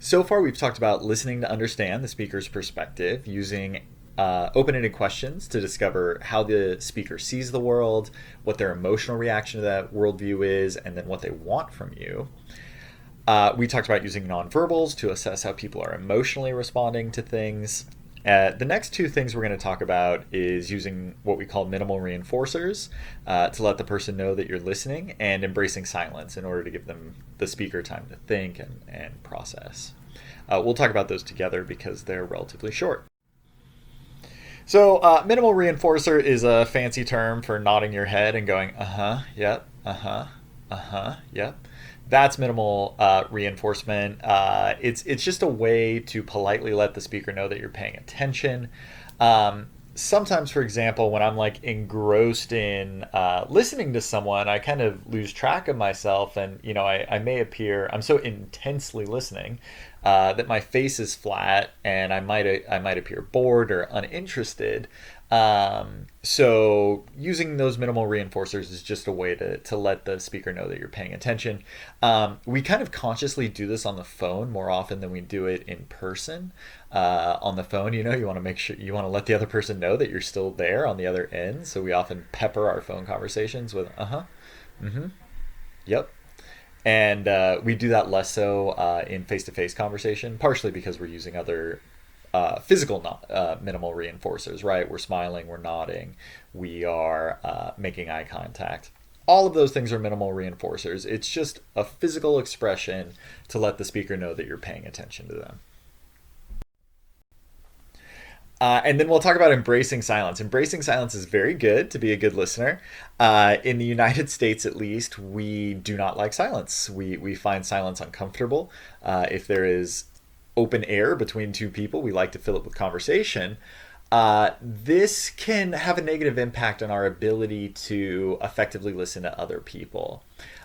So far, we've talked about listening to understand the speaker's perspective, using open-ended questions to discover how the speaker sees the world, what their emotional reaction to that worldview is, and then what they want from you. We talked about using nonverbals to assess how people are emotionally responding to things. The next two things we're going to talk about is using what we call minimal reinforcers to let the person know that you're listening, and embracing silence in order to give them the speaker time to think and process. We'll talk about those together because they're relatively short. So minimal reinforcer is a fancy term for nodding your head and going, yep, yep. That's minimal reinforcement. It's just a way to politely let the speaker know that you're paying attention. Sometimes, for example, when I'm like engrossed in listening to someone, I kind of lose track of myself, and I may appear, I'm so intensely listening that my face is flat, and I might appear bored or uninterested. So using those minimal reinforcers is just a way to let the speaker know that you're paying attention. We kind of consciously do this on the phone more often than we do it in person. On the phone, you want to make sure, you want to let the other person know that you're still there on the other end. So we often pepper our phone conversations with yep. And we do that less so in face-to-face conversation, partially because we're using other physical minimal reinforcers, right? We're smiling, we're nodding, we are making eye contact. All of those things are minimal reinforcers. It's just a physical expression to let the speaker know that you're paying attention to them. And then we'll talk about embracing silence. Embracing silence is very good to be a good listener. In the United States, at least, we do not like silence. We find silence uncomfortable. If there is open air between two people, we like to fill it with conversation. This can have a negative impact on our ability to effectively listen to other people.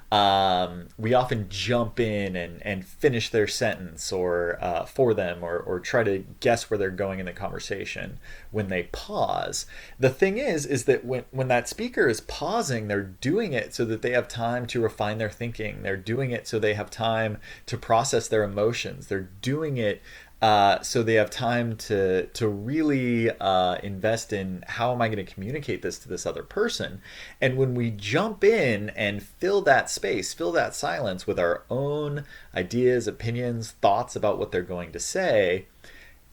We often jump in and finish their sentence or for them, or try to guess where they're going in the conversation when they pause. The thing is that when that speaker is pausing, they're doing it so that they have time to refine their thinking. They're doing it so they have time to process their emotions. They're doing it so they have time to really invest in, how am I going to communicate this to this other person? And when we jump in and fill that space, fill that silence with our own ideas, opinions, thoughts about what they're going to say,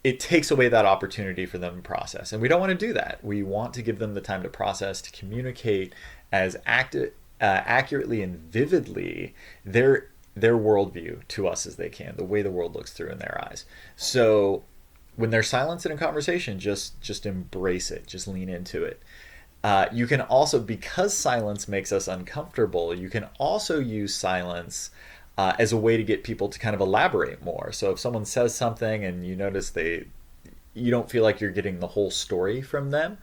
it takes away that opportunity for them to process. And we don't want to do that. We want to give them the time to process, to communicate as accurately and vividly their worldview to us as they can, the way the world looks through in their eyes. So when there's silence in a conversation, just embrace it, just lean into it. You can also, because silence makes us uncomfortable, you can also use silence as a way to get people to kind of elaborate more. So if someone says something and you notice you don't feel like you're getting the whole story from them,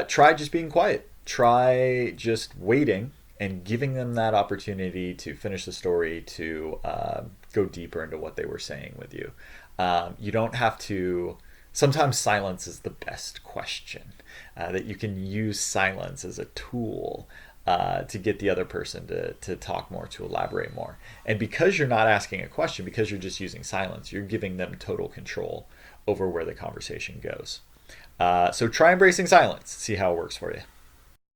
try just being quiet. Try just waiting and giving them that opportunity to finish the story, to go deeper into what they were saying with you. You don't have to. Sometimes silence is the best question. That you can use silence as a tool to get the other person to talk more, to elaborate more. And because you're not asking a question, because you're just using silence, you're giving them total control over where the conversation goes. So try embracing silence. See how it works for you.